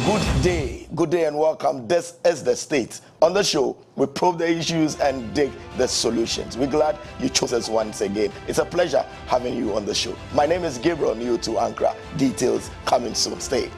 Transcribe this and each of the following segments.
Good day and welcome. This is The State. On the show, we probe the issues and dig the solutions. We're glad you chose us once again. It's a pleasure having you on the show. My name is Gabriel, new to Ankrah. Details coming soon. Stay.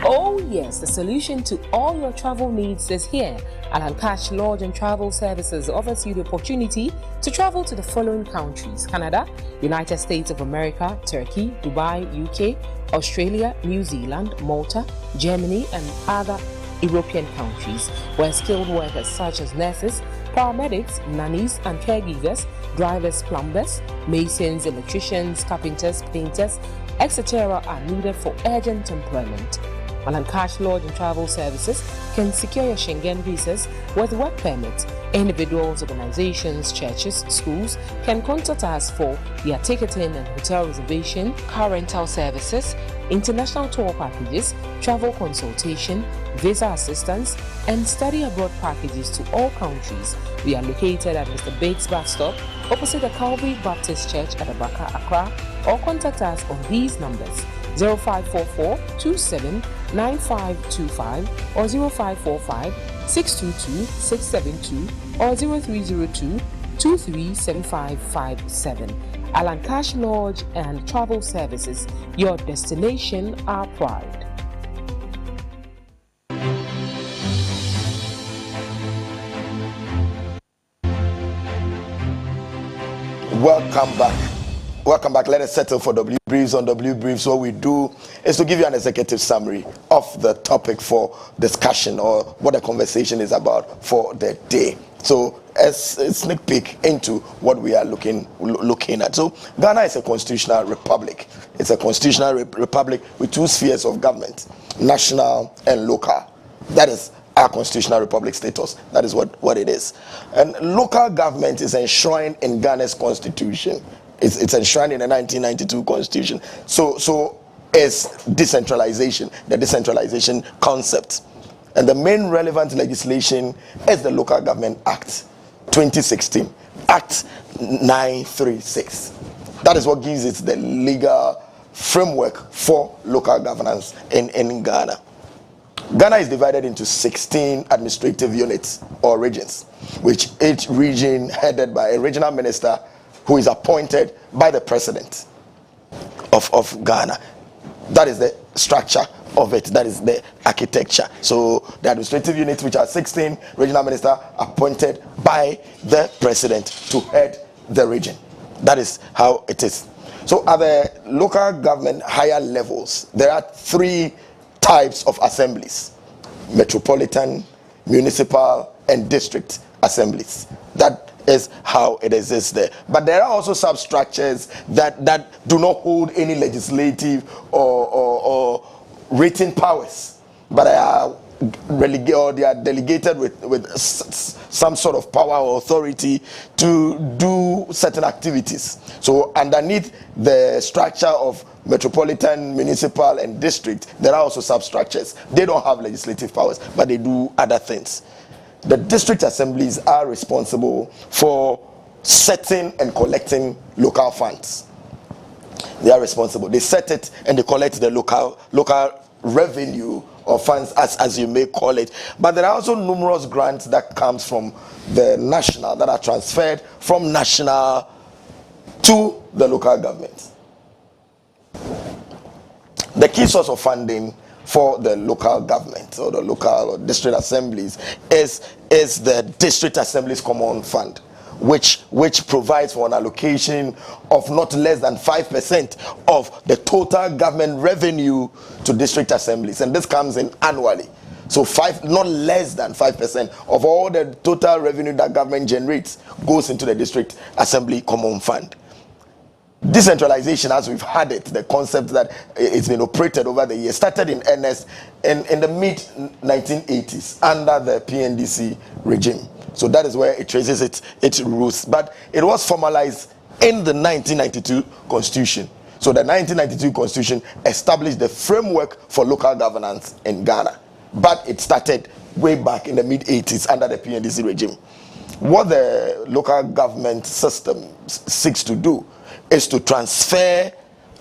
Oh yes, the solution to all your travel needs is here. Ankrah Lodge and Travel Services offers you the opportunity to travel to the following countries: Canada, United States of America, Turkey, Dubai, UK, Australia, New Zealand, Malta, Germany, and other European countries, where skilled workers such as nurses, paramedics, nannies and caregivers, drivers, plumbers, masons, electricians, carpenters, painters, etc. are needed for urgent employment. Ankrah Lodge and Travel Services can secure your Schengen visas with work permits. Individuals, organizations, churches, schools can contact us for their ticketing and hotel reservation, car rental services, international tour packages, travel consultation, visa assistance, and study abroad packages to all countries. We are located at Mr. Bates bus stop opposite the Calvary Baptist Church at Abaka, Accra, or contact us on these numbers: 0544 27 9525 or 0545 622 672 or 0302 237557. Ankrah Lodge and Travel Services, your destination, our pride. Welcome back. Let us settle for W Briefs. On W Briefs, what we do is to give you an executive summary of the topic for discussion, or what the conversation is about for the day. So, as a sneak peek into what we are looking at. So, Ghana is a constitutional republic. It's a constitutional republic with two spheres of government: national and local. That is our constitutional republic status. That is what it is. And local government is enshrined in Ghana's constitution. It's enshrined in the 1992 constitution. So is decentralization, the decentralization concept. And the main relevant legislation is the Local Government Act 2016, Act 936. That is what gives it the legal framework for local governance in Ghana. Ghana is divided into 16 administrative units or regions, which each region headed by a regional minister who is appointed by the president of Ghana. That is the structure of it. That is the architecture. So the administrative units, which are 16, regional minister appointed by the president to head the region. That is how it is. So at the local government higher levels, there are three types of assemblies: metropolitan, municipal, and district assemblies. That is how it exists there. But there are also substructures that do not hold any legislative or written powers, but they are delegated with some sort of power or authority to do certain activities. So underneath the structure of metropolitan, municipal, and district, there are also substructures. They don't have legislative powers, but they do other things. The district assemblies are responsible for setting and collecting local funds. They are responsible. They set it and they collect the local revenue or funds, as you may call it. But there are also numerous grants that comes from the national, that are transferred from national to the local government. The key source of funding for the local government or the local or district assemblies is the District Assemblies Common Fund, which provides for an allocation of not less than 5% of the total government revenue to district assemblies, and this comes in annually. So not less than 5% of all the total revenue that government generates goes into the District Assembly Common Fund. Decentralization, as we've had it, the concept that it's been operated over the years, started in earnest in the mid-1980s under the PNDC regime. So that is where it traces its roots. But it was formalized in the 1992 Constitution. So the 1992 Constitution established the framework for local governance in Ghana, but it started way back in the mid-80s under the PNDC regime. What the local government system seeks to do is to transfer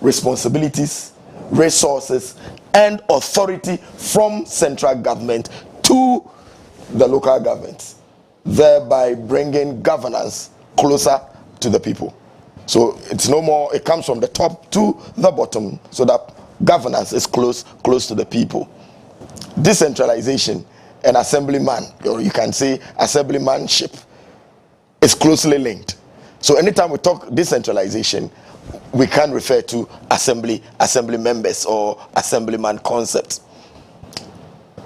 responsibilities, resources, and authority from central government to the local government, thereby bringing governance closer to the people. So it's no more, it comes from the top to the bottom, so that governance is close to the people. Decentralization and assemblyman, or you can say assemblymanship, is closely linked. So anytime we talk decentralization, we can refer to assembly members or assemblyman concept.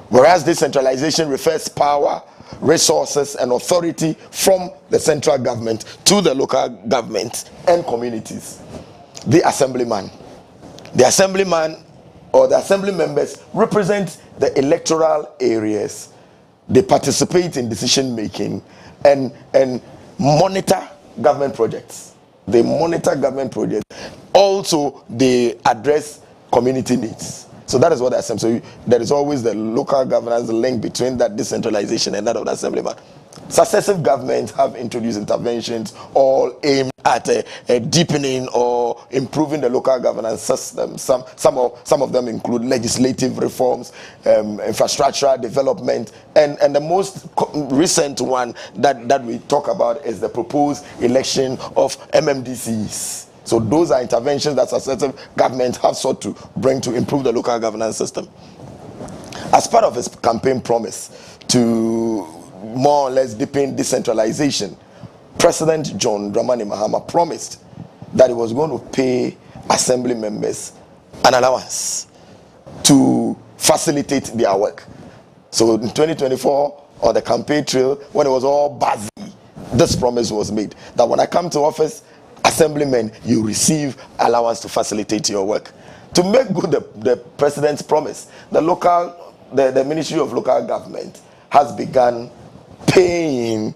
Whereas decentralization refers power, resources, and authority from the central government to the local government and communities. The assemblyman or the assembly members represent the electoral areas. They participate in decision making and monitor government projects. They monitor government projects. Also, they address community needs. So that is what the assembly. So there is always the local governance link between that decentralization and that of the assemblyman. Successive governments have introduced interventions all aimed at deepening or improving the local governance system. Some of them include legislative reforms, infrastructural development, and the most recent one that we talk about is the proposed election of MMDCs. So those are interventions that successive governments have sought to bring to improve the local governance system. As part of his campaign promise to more or less deepen decentralization, President John Dramani Mahama promised that he was going to pay assembly members an allowance to facilitate their work. So in 2024, on the campaign trail, when it was all buzzy, this promise was made that when I come to office, assemblymen, you receive allowance to facilitate your work. To make good the president's promise, the Ministry of Local Government has begun paying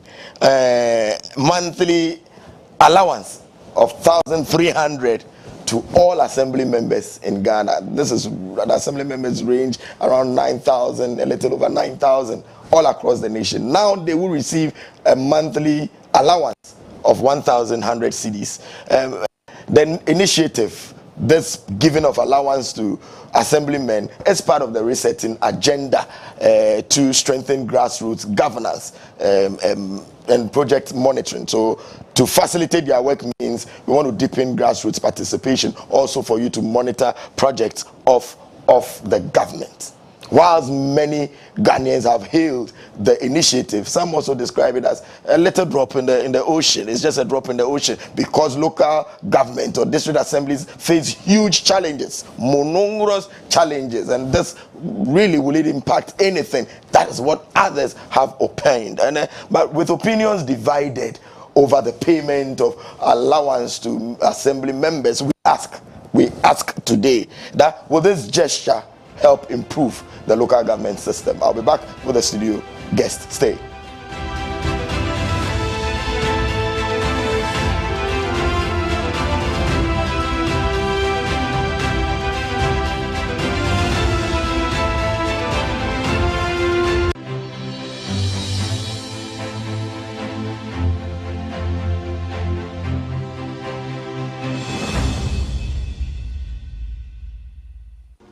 monthly allowance of 1,300 to all assembly members in Ghana. The assembly members range around 9,000, a little over 9,000, all across the nation. Now they will receive a monthly allowance of 1,100 cedis. The initiative, this giving of allowance to assemblymen, is part of the resetting agenda to strengthen grassroots governance and project monitoring. So to facilitate their work means we want to deepen grassroots participation, also for you to monitor projects of the government. Whilst many Ghanaians have hailed the initiative, some also describe it as a little drop in the ocean. It's just a drop in the ocean because local government or district assemblies face huge challenges, monotonous challenges, and this really will it impact anything? That is what others have opined. But with opinions divided over the payment of allowance to assembly members, we ask today that will this gesture help improve the local government system? I'll be back with a studio guest. Stay.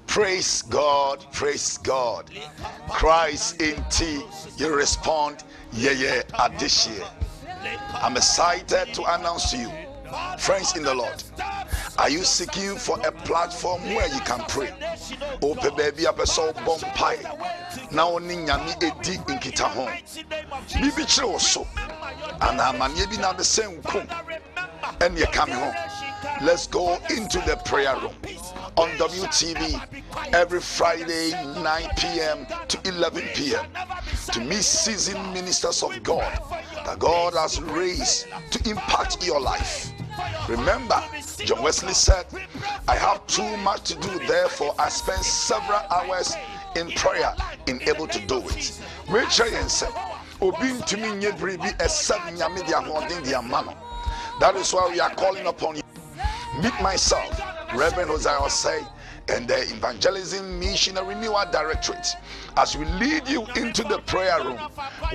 Praise God, praise God. Christ in tea, you respond, yeah, addition. I'm excited to announce to you, friends in the Lord, are you seeking for a platform where you can pray? Open baby up a soul bompire. Now ninyami edi inkita home. Bibi chiro so. And I'm yebi na the same kum. And you come home. Let's go into the prayer room on WTV every Friday 9 p.m. to 11 p.m. to meet seasoned ministers of God that God has raised to impact your life. Remember, John Wesley said, I have too much to do, therefore I spend several hours in prayer in able to do it. Rachel said, Obin to me nye bribi except nyame dia holding dia mano. That is why we are calling upon you. Meet myself, Reverend Hosea Osei, and the Evangelism Mission and Renewal Directorate as we lead you into the prayer room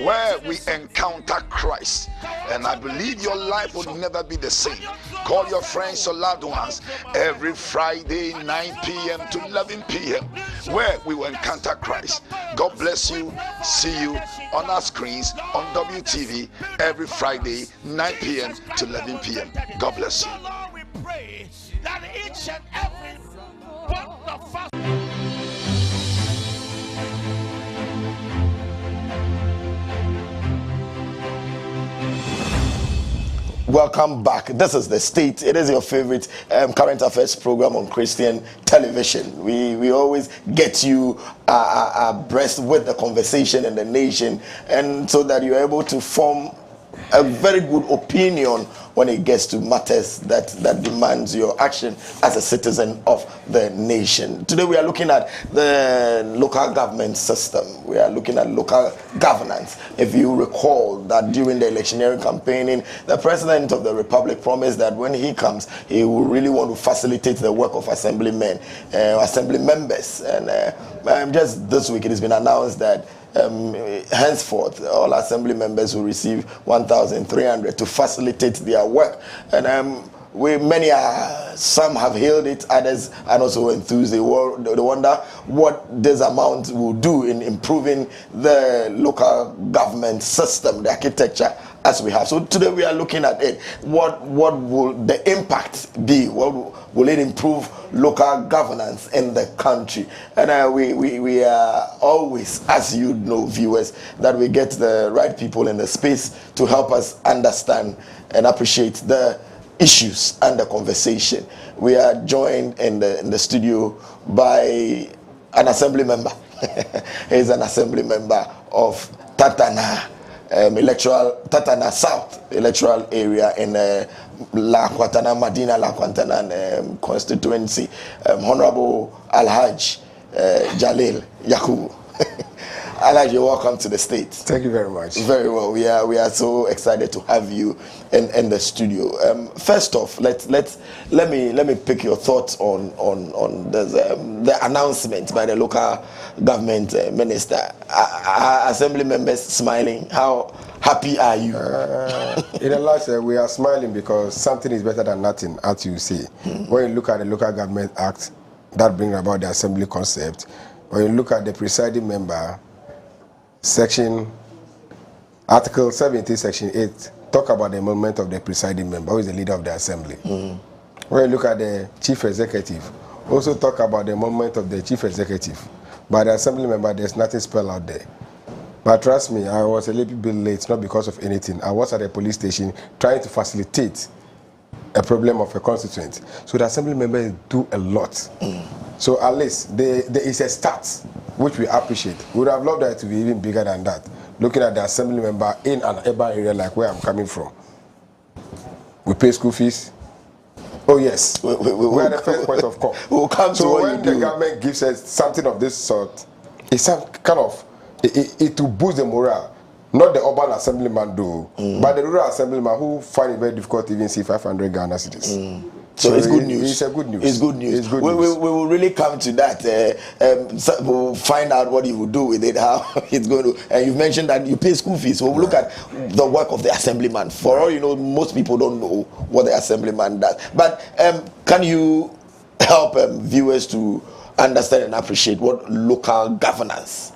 where we encounter Christ. And I believe your life will never be the same. Call your friends or loved ones every Friday 9 p.m. to 11 p.m. where we will encounter Christ. God bless you. See you on our screens on WTV every Friday 9 p.m. to 11 p.m. God bless you. We pray that each and every one of us. Welcome back. This is The State. It is your favorite current affairs program on Christian television. We always get you abreast with the conversation in the nation, and so that you're able to form a very good opinion when it gets to matters that demands your action as a citizen of the nation. Today we are looking at the local government system. We are looking at local governance. If you recall that during the electioneering campaigning, the President of the Republic promised that when he comes, he will really want to facilitate the work of assembly members. And just this week it has been announced that henceforth all assembly members will receive 1,300 to facilitate their work. And some have hailed it, others are not so enthused. They wonder what this amount will do in improving the local government system, the architecture as we have. So today we are looking at it. What will the impact be? What will it improve local governance in the country? And we are always, as you know, viewers, that we get the right people in the space to help us understand and appreciate the issues and the conversation. We are joined in the studio by an assembly member. He's an assembly member of Tatana, Tatana South electoral area in La Quantana, Madina La Quantana constituency. Honorable Alhaj Jalil Yakubu. Alhaj, you're welcome to the state. Thank you very much. Very well. We are so excited to have you in the studio. First off, let me pick your thoughts on the announcement by the local government minister. Are assembly members smiling? How happy are you? In a last we are smiling because something is better than nothing, as you say. When you look at the Local Government Act, that brings about the assembly concept. When you look at the presiding member, Article 70, Section 8, talk about the emolument of the presiding member, who is the leader of the assembly. When you look at the chief executive, also talk about the emolument of the chief executive. But the assembly member, there's nothing spelled out there. But trust me, I was a little bit late, not because of anything. I was at a police station trying to facilitate a problem of a constituent. So the assembly members do a lot. So at least there is a start, which we appreciate. We would have loved that to be even bigger than that. Looking at the assembly member in an urban area like where I'm coming from. We pay school fees. Oh yes, we are the first point of call. We'll come so to what when you the do. government gives us something of this sort, it's some kind of, it will boost the morale. Not the urban assemblyman do, but the rural assemblyman who find it very difficult to even see 500 Ghana cedis. So it's good news. It's a good news. It's good news. It's good we news. will really come to that. So we'll find out what you will do with it, how it's going to. And you've mentioned that you pay school fees. So we'll look at the work of the assemblyman. For all you know, most people don't know what the assemblyman does. But can you help viewers to understand and appreciate what local governance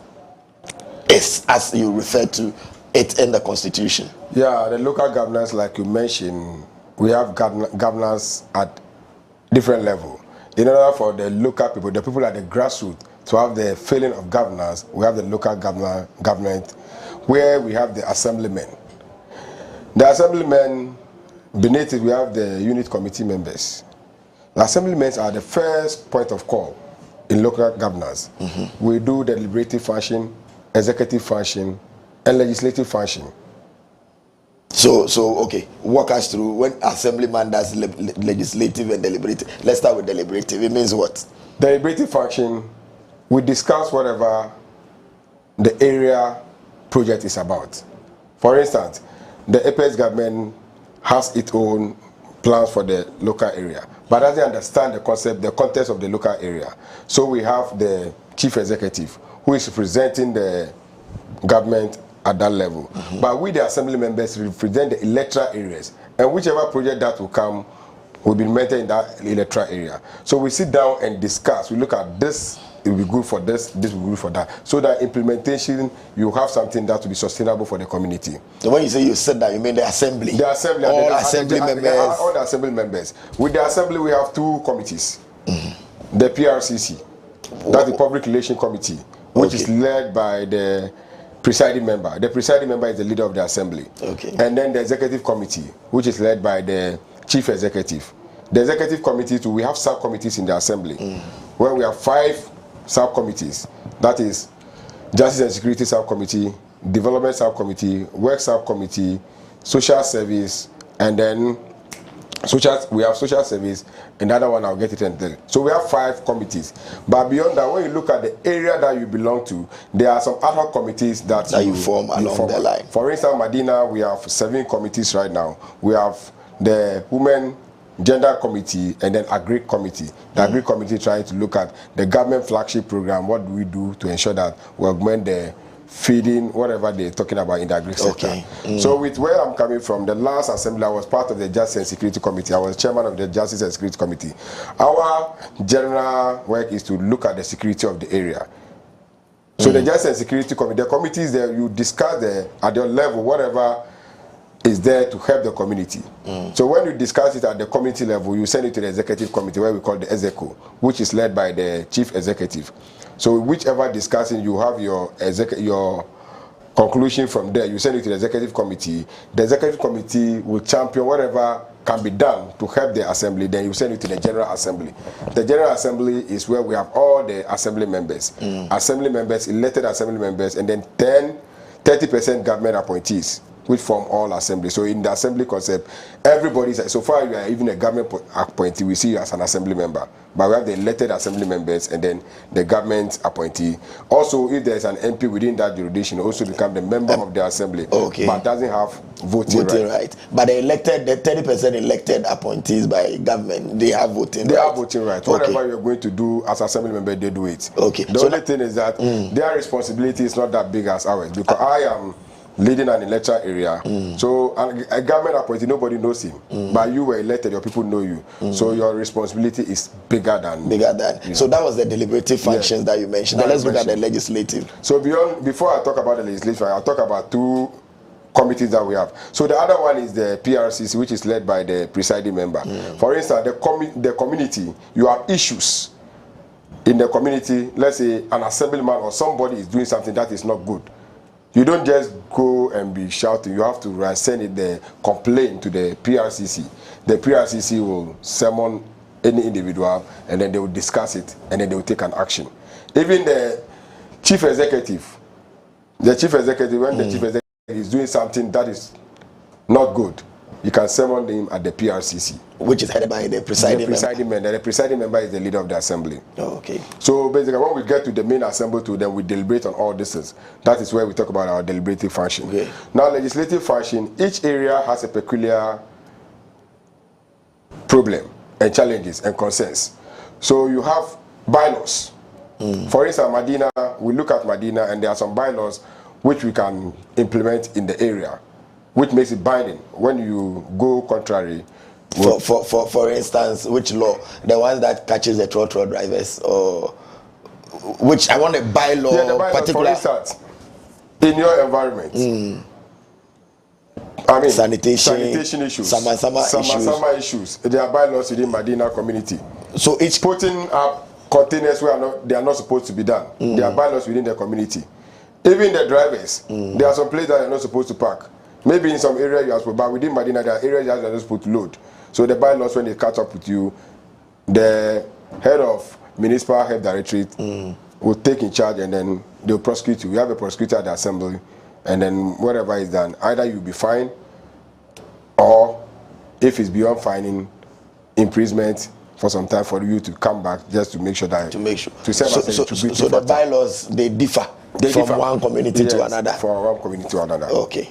is, as you refer to it in the Constitution? Yeah, the local governance, like you mentioned, we have governance at different levels. In order for the local people, the people at the grassroots, to have the feeling of governance, we have the local government, where we have the assemblymen. The assemblymen, beneath it, we have the unit committee members. The assemblymen are the first point of call in local governance. We do the deliberative function, executive function, and legislative function. So okay, walk us through when assemblyman does legislative and deliberative. Let's start with deliberative. It means what? Deliberative function, we discuss whatever the area project is about. For instance, the Apex government has its own plans for the local area, but doesn't understand the concept, the context of the local area. So we have the chief executive who is representing the government at that level. But we, the assembly members, represent the electoral areas, and whichever project that will come will be implemented in that electoral area. So we sit down and discuss. We look at this, it will be good for this, this will be good for that. So that implementation, you have something that will be sustainable for the community. So when you say you said that, you mean the assembly? The assembly. All assembly members. All the assembly members. With the assembly, we have two committees. The PRCC, that's the Public Relations Committee, which is led by the presiding member. The presiding member is the leader of the assembly. And then the executive committee, which is led by the chief executive. The executive committee too, we have subcommittees in the assembly, where we have 5 subcommittees. That is Justice and Security Subcommittee, Development Subcommittee, Work Subcommittee, Social Service, and then we have social service, and the other one I'll get it until. So we have 5 committees. But beyond that, when you look at the area that you belong to, there are some ad hoc committees that you form along the line. For instance, Medina, we have 7 committees right now. We have the Women Gender Committee and then Agri Committee. The Agri Committee trying to look at the government flagship program. What do we do to ensure that we augment the feeding, whatever they're talking about in the agri sector. So with where I'm coming from, the last assembly, I was part of the Justice and Security Committee. I was chairman of the Justice and Security Committee. Our general work is to look at the security of the area. So the Justice and Security Committee, the committees there, you discuss at your level, whatever is there to help the community. So when you discuss it at the community level, you send it to the executive committee, where we call the EXECO, which is led by the chief executive. So whichever discussing, you have your conclusion from there, you send it to the executive committee. The executive committee will champion whatever can be done to help the assembly. Then you send it to the general assembly. The general assembly is where we have all the assembly members, elected assembly members, and then 30% government appointees, which form all assembly. So in the assembly concept, everybody, so far you are even a government appointee, we see you as an assembly member. But we have the elected assembly members and then the government appointee. Also, if there is an MP within that jurisdiction, also become the member of the assembly, but doesn't have voting right. But the 30% elected appointees by government, they have voting right. They have voting right. Whatever you're going to do as assembly member, they do it. The only thing is that their responsibility is not that big as ours, because I am leading an electoral area. So a government appointee, nobody knows him. But you were elected, your people know you. So your responsibility is bigger than. So that was the deliberative functions that you mentioned. Now let's look at the legislative. So before I talk about the legislative, I'll talk about 2 committees that we have. So the other one is the PRCC, which is led by the presiding member. For instance, the community, you have issues in the community. Let's say an assemblyman or somebody is doing something that is not good. You don't just go and be shouting. You have to send the complaint to the PRCC. The PRCC will summon any individual, and then they will discuss it, and then they will take an action. Even the chief executive, when the chief executive is doing something that is not good, you can summon him at the PRCC, which is headed by the presiding member. The presiding member is the leader of the assembly. So basically, when we get to the main assembly, then we deliberate on all this. That is where we talk about our deliberative function. Now, legislative function, each area has a peculiar problem and challenges and concerns. So you have bylaws. For instance, Medina, we look at Medina, and there are some bylaws which we can implement in the area, which makes it binding. When you go contrary, for instance, which law? The one that catches the trotro drivers, or which I want a bylaw, the bylaw particular. For instance, in your environment, I mean sanitation issues, sama issues. There are bylaws within Medina community. So it's putting up containers where they are not supposed to be done. There are bylaws within the community. Even the drivers, there are some places that are not supposed to park. Maybe in some area you are supposed, but within Medina there are areas that are not supposed to load. So the bylaws, when they catch up with you, the head of municipal health directorate will take in charge, and then they'll prosecute you. You have a prosecutor at the assembly, and then whatever is done, either you'll be fined, or if it's beyond fining, imprisonment for some time for you to come back, just to make sure that to serve as so the bylaws, they differ. from one community to another. From one community to another. Okay.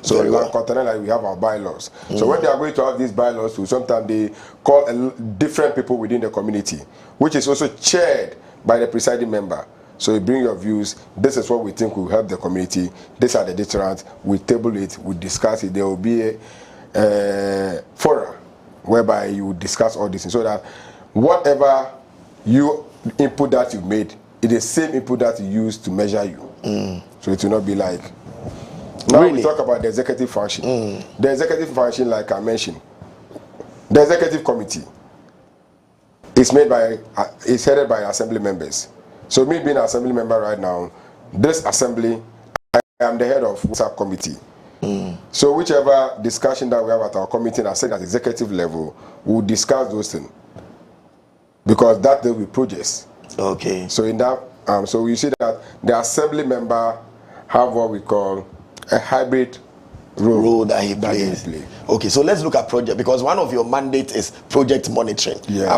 So in Continental, we have our bylaws. So when they are going to have these bylaws, sometimes they call different people within the community, which is also chaired by the presiding member. So you bring your views. This is what we think will help the community. These are the deterrents. We table it. We discuss it. There will be a forum whereby you discuss all this, so that whatever you input that you made, it is the same input that you use to measure you. So it will not be like. Now we talk about the executive function. The executive function, like I mentioned, the executive committee is headed by assembly members. So me being an assembly member right now, this assembly, I am the head of WhatsApp committee. So whichever discussion that we have at our committee, and I said at executive level, we'll discuss those things, because that will be projects. Okay. So in that, so you see that the assembly member have what we call a hybrid role that he plays. Okay, so let's look at project, because one of your mandates is project monitoring. Yeah.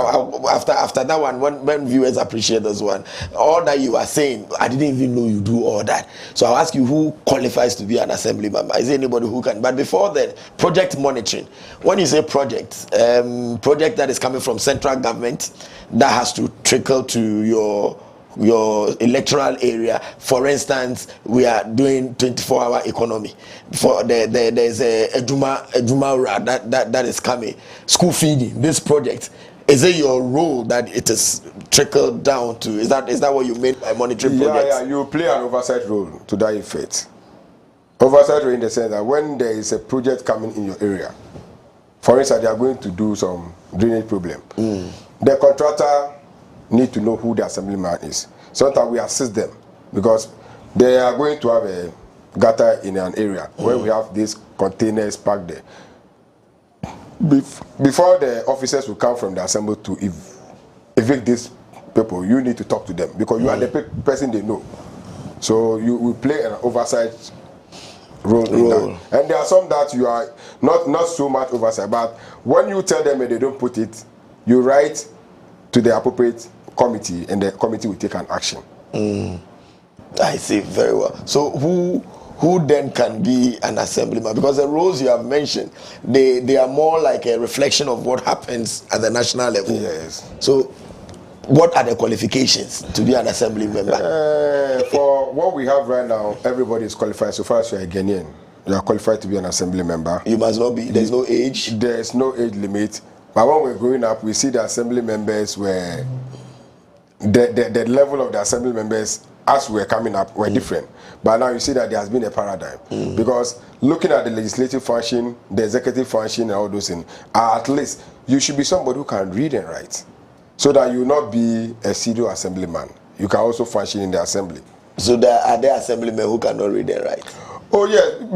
After that one, when viewers appreciate this one, all that you are saying, I didn't even know you do all that. So I'll ask you, who qualifies to be an assembly member? Is there anybody who can? But before that, project monitoring. When you say project that is coming from central government, that has to trickle to your electoral area. For instance, we are doing 24-hour economy. For there's a Juma that is coming. School feeding. This project, is it your role that it is trickled down to? Is that what you mean by monitoring projects? Yeah. You play an oversight role to that effect. Oversight role in the sense that when there is a project coming in your area, for instance, they are going to do some drainage problem. The contractor need to know who the assemblyman is. Sometimes we assist them, because they are going to have a gutter in an area where we have these containers packed there. Before the officers will come from the assembly to evict these people, you need to talk to them, because you are the person they know. So you will play an oversight role in that. And there are some that you are not so much oversight, but when you tell them and they don't put it, you write to the appropriate committee, and the committee will take an action. I see, very well. So who then can be an assemblyman? Because the roles you have mentioned, they are more like a reflection of what happens at the national level. Yes. So what are the qualifications to be an assembly member? For what we have right now, everybody is qualified. So far as you are a Ghanaian, you are qualified to be an assembly member. You must not be, there's no age? There is no age limit. But when we're growing up, we see the assembly members were, the level of the assembly members as we're coming up were different. But now you see that there has been a paradigm. Because looking at the legislative function, the executive function, and all those things, at least you should be somebody who can read and write, so that you will not be a pseudo assemblyman. You can also function in the assembly. So are there assemblymen who cannot read and write? Oh yeah,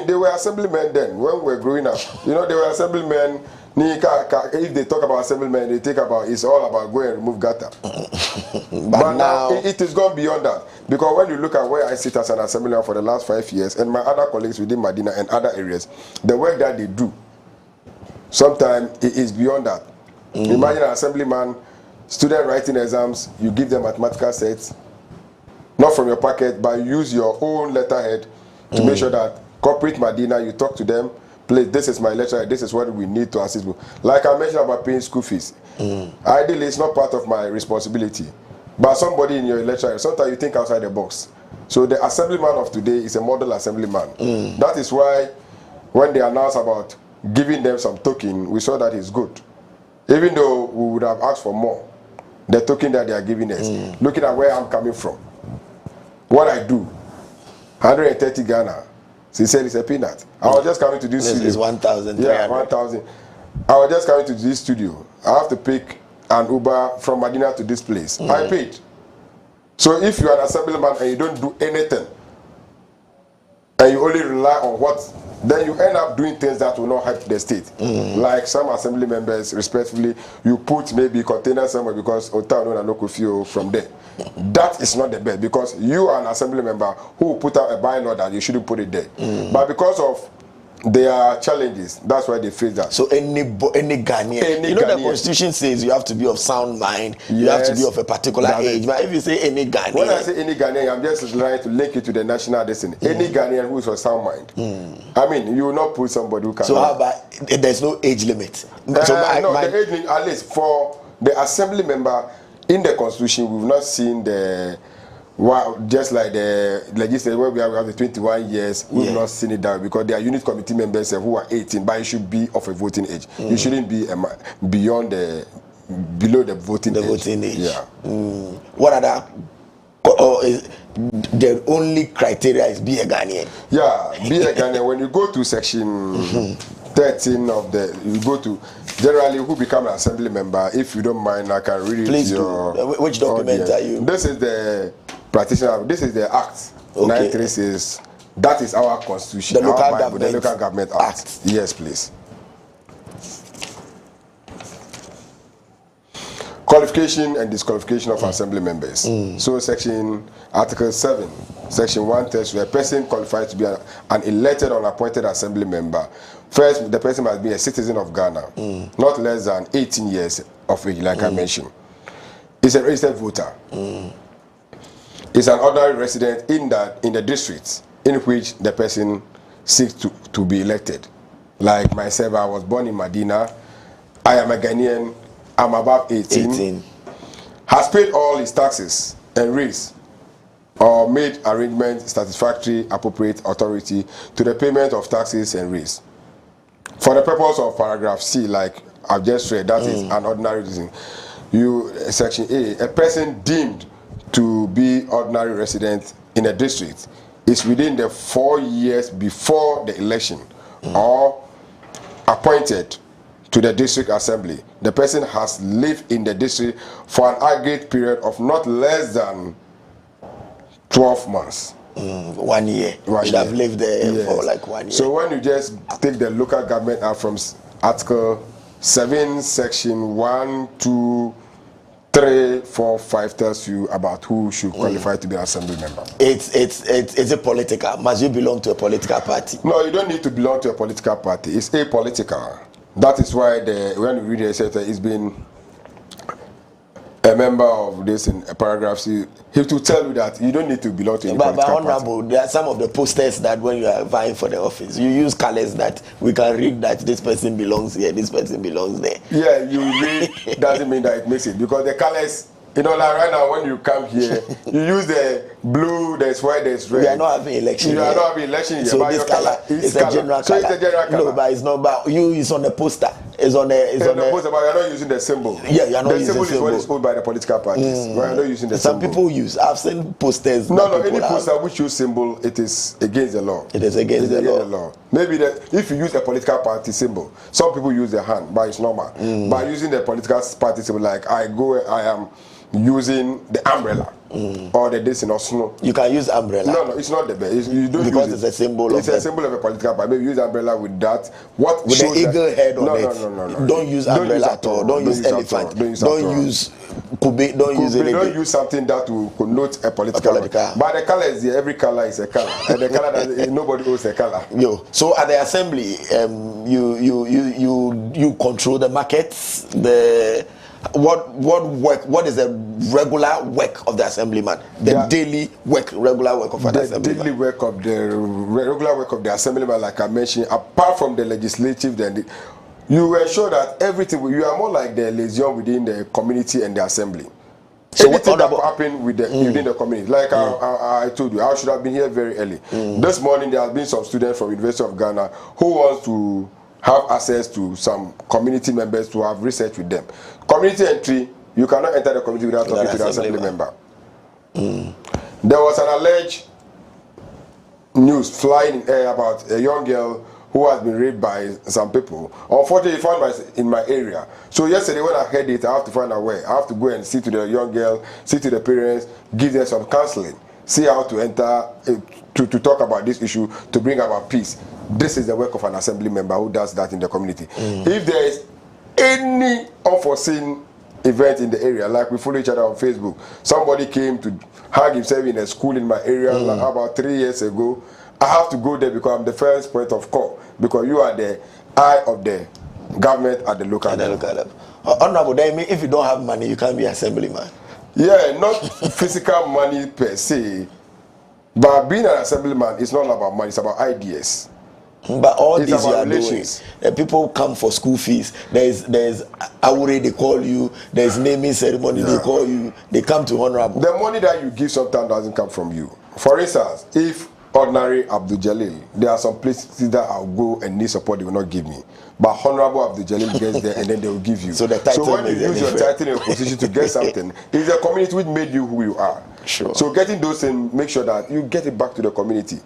they were assemblymen then when we were growing up. You know, they were assemblymen. If they talk about assemblymen, they think about it's all about go and remove gutter. but now it is gone beyond that, because when you look at where I sit as an assemblyman for the last 5 years, and my other colleagues within Medina and other areas, the work that they do, sometimes it is beyond that. Imagine an assemblyman, student writing exams, you give them mathematical sets, not from your pocket, but you use your own letterhead to make sure that corporate Medina, you talk to them. Please, this is my lecture, this is what we need to assist with. Like I mentioned about paying school fees. Ideally, it's not part of my responsibility. But somebody in your lecture, sometimes you think outside the box. So the assemblyman of today is a model assemblyman. That is why when they announced about giving them some token, we saw that it's good. Even though we would have asked for more, the token that they are giving us, looking at where I'm coming from, what I do, 130 Ghana. He said it's a peanut. I was just coming to this studio. It's 1,000. Yeah, 1,000. I was just coming to this studio. I have to pick an Uber from Medina to this place. I paid. So if you are an assemblyman and you don't do anything, and you only rely on what, then you end up doing things that will not help the state. Like some assembly members, respectfully, you put maybe container somewhere because Otano and Okofio from there. That is not the best, because you are an assembly member who will put out a bylaw that you shouldn't put it there. But because of there are challenges. That's why they face that. So any Ghanaian, you know, the constitution says you have to be of sound mind, you have to be of a particular age. But if you say any Ghanaian, when I say any Ghanaian, I'm just trying to link it to the national destiny. Any Ghanaian who is of sound mind. I mean, you will not put somebody who can. So how about there's no age limit? So the age limit, at least for the assembly member in the constitution, we've not seen the. Well, just like the legislature where we have the 21 years, we've not seen it down because there are unit committee members who are 18, but you should be of a voting age. You shouldn't be below the voting age. Yeah. What are the only criteria is be a Ghanaian? Yeah, be a Ghanaian. When you go to section 13 of you go to generally who become an assembly member. If you don't mind, I can read it. Please do. Which document are you? This is the practitioner. This is the Act. 93 says that is our constitution. The local government act. Yes, please. Qualification and disqualification of assembly members. So Article 7, Section 1 tells you a person qualified to be an elected or appointed assembly member. First, the person must be a citizen of Ghana, not less than 18 years of age, like I mentioned. Is a registered voter. Is an ordinary resident in the district in which the person seeks to be elected. Like myself, I was born in Medina. I am a Ghanaian. I'm above 18. Has paid all his taxes and rates or made arrangements satisfactory appropriate authority to the payment of taxes and rates. For the purpose of paragraph C, like I've just read, that is an ordinary reason. Section A, a person deemed to be ordinary resident in a district is within the 4 years before the election or appointed to the district assembly. The person has lived in the district for an aggregate period of not less than 12 months. 1 year. Should have lived there for like 1 year. So when you just take the local government act from Article 7, Section 1, 2, 3, 4, 5 tells you about who should qualify to be an assembly member. It's a political. Must you belong to a political party? No, you don't need to belong to a political party. It's apolitical. That is why when you read it, it's been a member of this in a paragraph. He to tell you that you don't need to belong to any political party. But honorable, there are some of the posters that when you are vying for the office, you use colors that we can read that this person belongs here, this person belongs there. Yeah, you read doesn't mean that it makes it because the colors. You know, like right now when you come here, you use the blue, there's white, there's red. We are not having election. You are not having election here. So this color is a general color. So it's a general color. No, but it's not about you. It's on the poster. It's on the poster, but you're not using the symbol. Yeah, you're not using the symbol. The symbol is what is owned by the political parties. We're not using the symbol. Some people use. I've seen posters. No, any poster which use symbol, it is against the law. It is against the law. Maybe if you use a political party symbol, some people use the hand, but it's normal. By using the political party symbol, like I am using the umbrella or the this or snow. You can use umbrella. No, it's not the best. You don't because use it's a symbol. It's a symbol of a political party. Maybe use umbrella with that. What with the eagle head on it? No. Don't use umbrella at all. Don't use elephant. Don't use kube. Don't use anything. Don't use something that will connote a political. But the color is there. Every color is a color, and the color that nobody owns a color. So at the assembly, you control the markets. What is the regular work of the assemblyman? Daily work, regular work of an assemblyman. The daily work of the regular work of the assemblyman, like I mentioned, apart from the legislative, then you ensure that everything you are more like the liaison within the community and the assembly. So anything that happen within the community, like I told you, I should have been here very early. This morning there has been some students from University of Ghana who wants to have access to some community members to have research with them. Community entry, you cannot enter the community without talking to the assembly member. There was an alleged news flying in air about a young girl who has been raped by some people. Unfortunately, found in my area. So yesterday when I heard it, I have to find out where. I have to go and see to the young girl, see to the parents, give them some counseling, see how to enter, to talk about this issue, to bring about peace. This is the work of an assembly member who does that in the community. If there is any unforeseen event in the area, like we follow each other on Facebook, somebody came to hang himself in a school in my area about 3 years ago, I have to go there because I'm the first point of call, because you are the eye of the government at the local level. Honorable, that means if you don't have money, you can't be assemblyman. Yeah, not physical money per se, but being an assemblyman is not about money, it's about ideas. But all it's these you are relations. doing, people come for school fees. There's Awure, they call you. There's naming ceremony, they call you. They come to honorable. The money that you give sometimes doesn't come from you. For instance, if ordinary Abdul Jalil, there are some places that I'll go and need support, they will not give me. But honorable Abdul Jalil gets there and then they will give you. So when you use your title and position to get something, it's the community which made you who you are. Sure. So getting those things, make sure that you get it back to the community.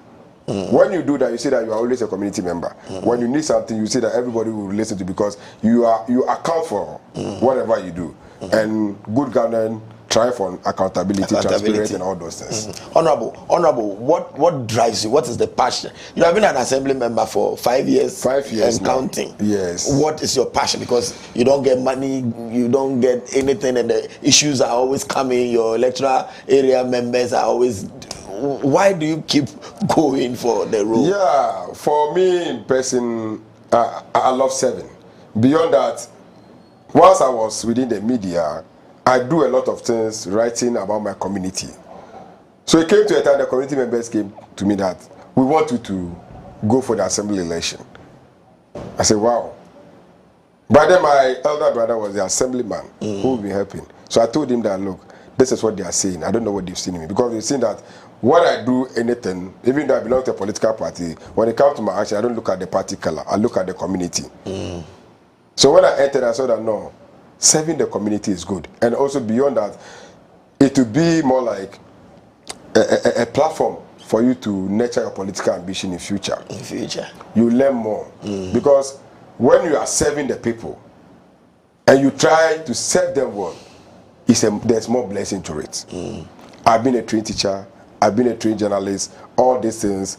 When you do that, you say that you are always a community member. When you need something, you say that everybody will listen to, because you account for whatever you do. And good governance, thrive on accountability, transparency, and all those things. Honorable, what drives you? What is the passion? You have been an assembly member for 5 years. 5 years and now. Counting. Yes. What is your passion? Because you don't get money, you don't get anything, and the issues are always coming. Your electoral area members are always. Why do you keep going for the role? Yeah, for me in person, I love serving. Beyond that, once I was within the media, I do a lot of things writing about my community. So it came to a time the community members came to me that we want you to go for the assembly election. I said, wow. By then my elder brother was the assemblyman who will be helping. So I told him that, look, this is what they are saying. I don't know what they've seen in me, because they've seen that when I do anything, even though I belong to a political party, when it comes to my action, I don't look at the party color, I look at the community. So when I entered, I saw that no, serving the community is good. And also beyond that, it will be more like a platform for you to nurture your political ambition in future. You learn more. Because when you are serving the people and you try to serve them well, there's more blessing to it. I've been a trained teacher, I've been a trained journalist. All these things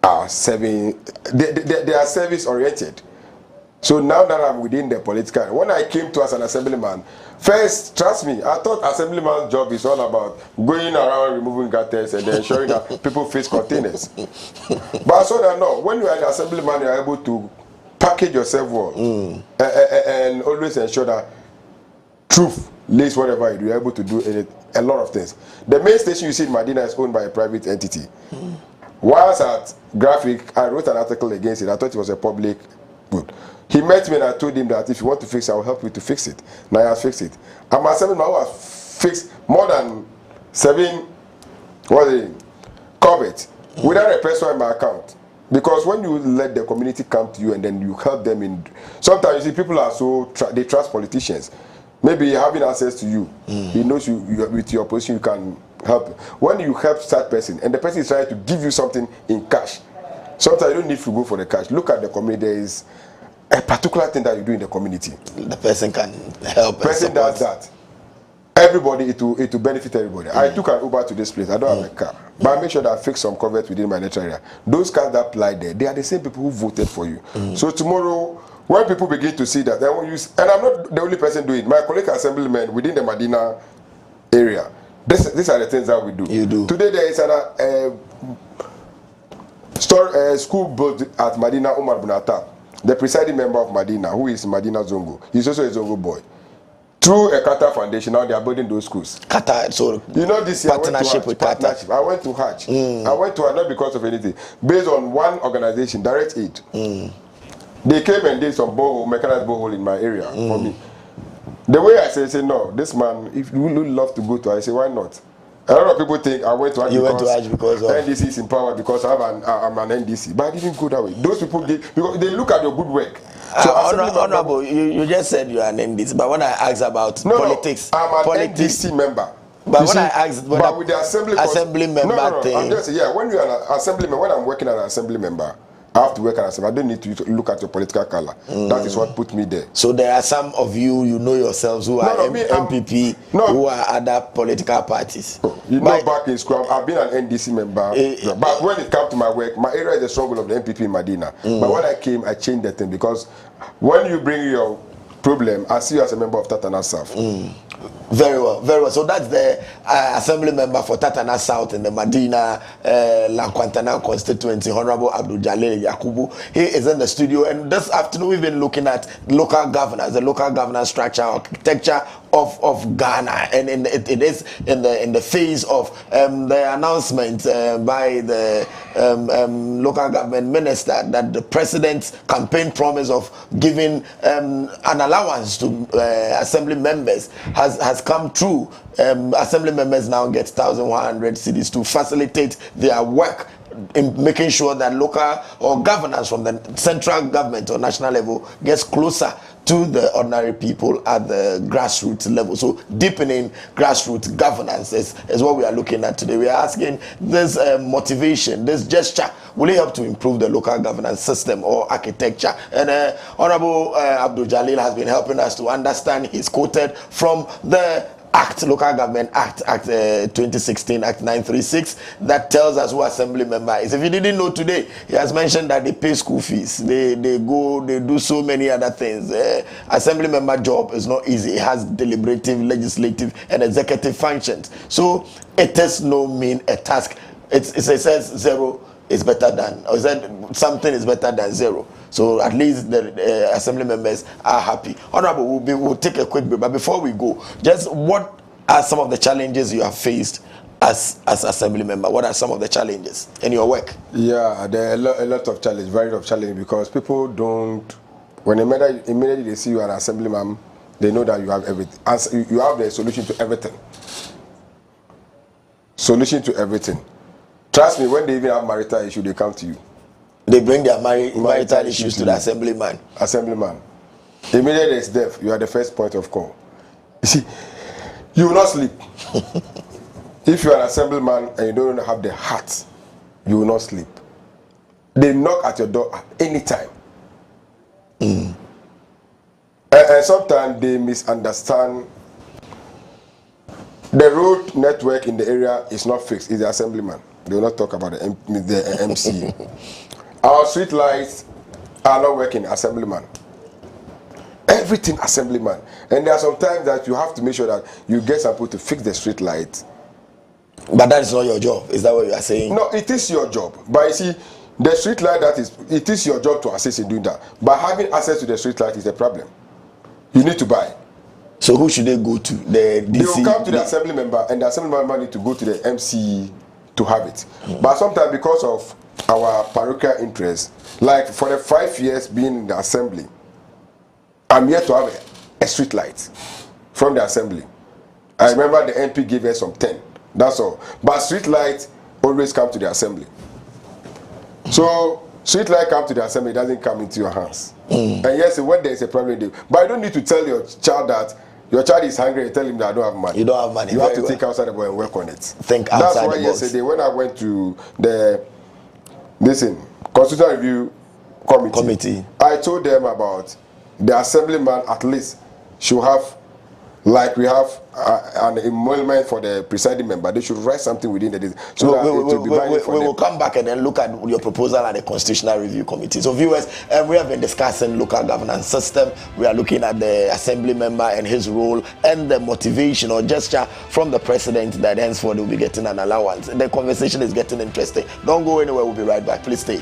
are serving, they are service oriented. So now that I'm within the political, when I came to as an assemblyman, first, trust me, I thought assemblyman's job is all about going around removing gutters and ensuring that people face containers. But I saw that no, when you are an assemblyman, you are able to package yourself well and always ensure that truth lays whatever you do, you're able to do a lot of things. The main station you see in Medina is owned by a private entity. Whilst at Graphic, I wrote an article against it. I thought it was a public good. He met me and I told him that if you want to fix it, I will help you to fix it. Now he has fixed it. I'm a assemblyman who has fixed more than 7 coverts without a person in my account. Because when you let the community come to you and then you help them in, sometimes you see people are so, they trust politicians. Maybe having access to you, he knows you with your position, you can help. When you help that person and the person is trying to give you something in cash, sometimes you don't need to go for the cash. Look at the community. There is a particular thing that you do in the community. The person can help. The person does that. Everybody, it will benefit everybody. I took an Uber to this place. I don't have a car, but I make sure that I fix some covert within my nature area. Those cars that apply there, they are the same people who voted for you. So tomorrow, when people begin to see that, they will use, and I'm not the only person doing it. My colleague assemblyman within the Medina area, these are the things that we do. You do. Today there is a school built at Medina, Umar Bunata, the presiding member of Medina, who is Medina Zongo. He's also a Zongo boy. Through a Qatar foundation, now they are building those schools. Qatar, so you know this year partnership with Qatar. I went to Hajj. I went to Hajj not because of anything, based on one organization, Direct Aid. They came and did some mechanized borehole in my area for me. The way I say no, this man, if you would love to go to, I say why not? A lot of people think I went to Hajj because NDC is in power because I'm an NDC, but I didn't go that way. Those people because they look at your good work. So honorable, you just said you are an NDC, but when I asked about politics, I'm an NDC member. But when I asked, with the assembly member thing, I'm just when you are an assemblyman, when I'm working as an assembly member, I have to work as I don't need to look at your political color. That is what put me there. So there are some of you know yourselves who are MPP, who are other political parties. You know, back in school, I've been an NDC member. But when it comes to my work, my area is the stronghold of the MPP in Medina. But when I came, I changed the thing because when you bring your problem, I see you as a member of Tatana South. Very well, very well. So that's the assembly member for Tatana South in the Madina Lankwantana constituency, Honorable Abdul-Jalil Yakubu. He is in the studio, and this afternoon we've been looking at local governance, the local governance structure, architecture of Ghana, and it is in the phase of the announcement by the local government minister that the president's campaign promise of giving an allowance to assembly members has come true. Assembly members now get 1,100 cedis to facilitate their work in making sure that local or governance from the central government or national level gets closer to the ordinary people at the grassroots level. So deepening grassroots governance is what we are looking at today. We are asking this motivation, this gesture, will it help to improve the local governance system or architecture? And Honorable Abdul-Jalil has been helping us to understand. He's quoted from the Local Government Act 2016, Act 936, that tells us who assembly member is. If you didn't know today, he has mentioned that they pay school fees, they do so many other things. Assembly member job is not easy. It has deliberative, legislative, and executive functions. So it is no mean a task. It says zero is better than, or said something is better than zero. So at least the assembly members are happy. Honorable, we'll take a quick break. But before we go, just what are some of the challenges you have faced as assembly member? What are some of the challenges in your work? Yeah, there are a lot of challenge, very lot of challenge, because people don't, when immediately they see you are an assemblyman, they know that you have everything. You have the solution to everything. Solution to everything. Trust me, when they even have marital issue, they come to you. They bring their marital issues to the assemblyman. Assemblyman. Immediately there's death, you are the first point of call. You see, you will not sleep. If you are an assemblyman and you don't have the heart, you will not sleep. They knock at your door at any time. And sometimes they misunderstand. The road network in the area is not fixed. It's the assemblyman. They will not talk about the MC. Our street lights are not working, assemblyman. Everything assemblyman. And there are some times that you have to make sure that you get some people to fix the street light. But that is not your job. Is that what you are saying? No, it is your job. But you see, the street light, it is your job to assist in doing that. But having access to the street light is a problem. You need to buy. So who should they go to? The DC? They will come to the assembly member, and the assembly member need to go to the MC to have it. But sometimes because of our parochial interest, like for the 5 years being in the assembly, I'm yet to have a street light from the assembly. I remember the MP gave us some 10. That's all. But street light always come to the assembly. So street light come to the assembly, it doesn't come into your hands. And yes, when there is a problem, but I don't need to tell your child that your child is hungry and tell him that I don't have money. You don't have money. You have to think outside the box and work on it. Think outside the box. That's why yesterday when I went to the Constitutional Review Committee, I told them about the assemblyman at least should have, like we have an emolument for the presiding member. They should write something within the day. So that it will be binding for them. We will come back and then look at your proposal at the Constitutional Review Committee. So viewers, we have been discussing local governance system. We are looking at the assembly member and his role and the motivation or gesture from the president that henceforth will be getting an allowance. The conversation is getting interesting. Don't go anywhere. We'll be right back. Please stay.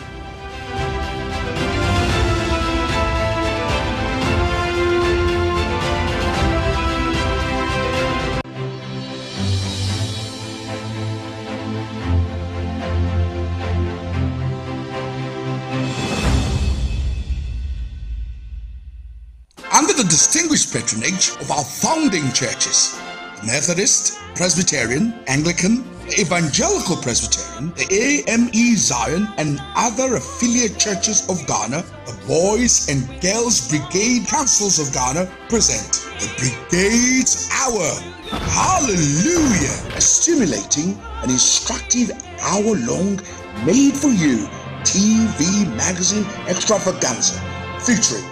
Under the distinguished patronage of our founding churches, the Methodist, Presbyterian, Anglican, the Evangelical Presbyterian, the AME Zion, and other affiliate churches of Ghana, the Boys and Girls Brigade Councils of Ghana present the Brigade's Hour. Hallelujah! A stimulating and instructive hour-long, made-for-you TV magazine extravaganza featuring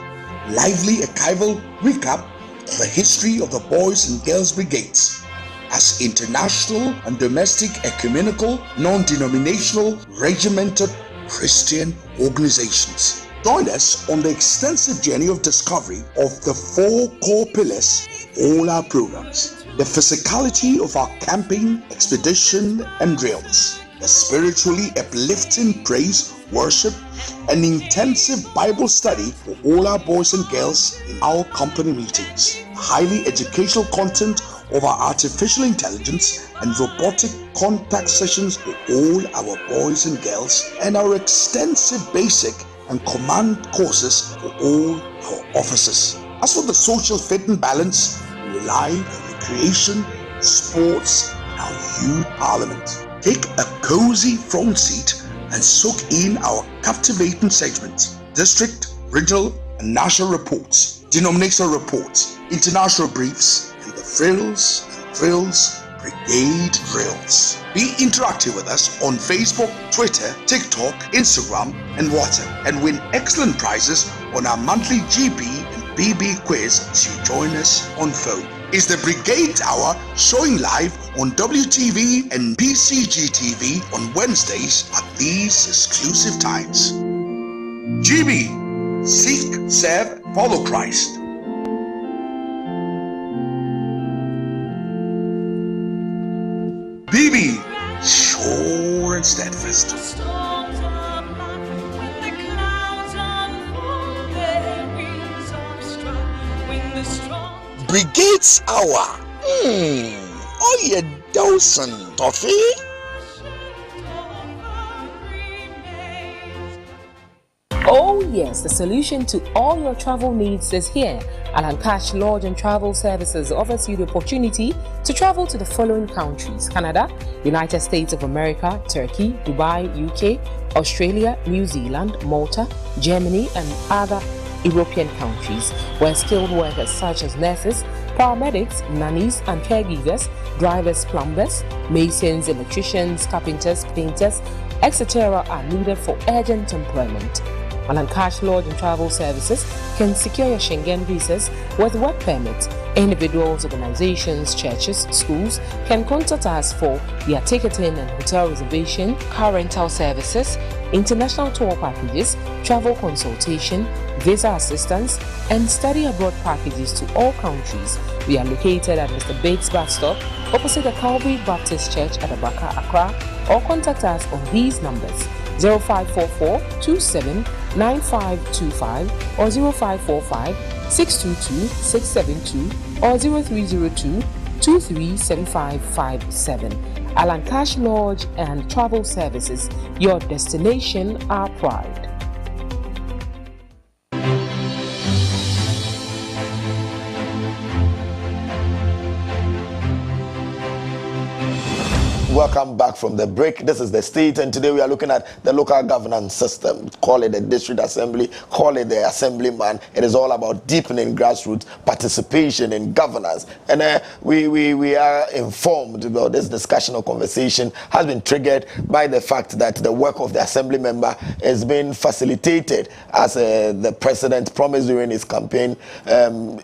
lively archival recap of the history of the Boys and Girls Brigades as international and domestic ecumenical, non-denominational, regimented Christian organizations. Join us on the extensive journey of discovery of the 4 core pillars of all our programs. The physicality of our camping, expedition, and drills. The spiritually uplifting praise, worship, and intensive Bible study for all our boys and girls in our company meetings. Highly educational content of our artificial intelligence and robotic contact sessions for all our boys and girls, and our extensive basic and command courses for all our officers. As for the social fit and balance, we rely on recreation, sports, and our youth parliament. Take a cozy front seat and soak in our captivating segments: district, regional, and national reports, denominational reports, international briefs, and the frills and thrills brigade drills. Be interactive with us on Facebook, Twitter, TikTok, Instagram, and WhatsApp, and win excellent prizes on our monthly GB and BB quiz as you join us on phone. It's the Brigade Hour, showing live on WTV and PCGTV on Wednesdays at these exclusive times. GB, seek, serve, follow Christ. BB, sure and steadfast. Brigade's Hour. Oh, you dozen, Toffee. Oh yes, the solution to all your travel needs is here. Ankrah Lodge and Travel Services offers you the opportunity to travel to the following countries: Canada, United States of America, Turkey, Dubai, UK, Australia, New Zealand, Malta, Germany, and other European countries, where skilled workers such as nurses, paramedics, nannies and caregivers, drivers, plumbers, masons, electricians, carpenters, painters, etc. are needed for urgent employment. Ankrah Lodge and Travel Services can secure your Schengen visas with work permits. Individuals, organizations, churches, schools can contact us for their ticketing and hotel reservation, car rental services, international tour packages, travel consultation, visa assistance, and study abroad packages to all countries. We are located at Mr. Bates bus stop opposite the Calvary Baptist Church at Abaka, Ankrah, or contact us on these numbers: 0544 27 9525 or 0545 622 672 or 0302 237557. Ankrah Lodge and Travel Services, your destination, our pride. Welcome back from the break. This is the state, and today we are looking at the local governance system. Call it the district assembly, call it the assemblyman. It is all about deepening grassroots participation in governance. And we are informed about this discussion or conversation has been triggered by the fact that the work of the assembly member is being facilitated, as the president promised during his campaign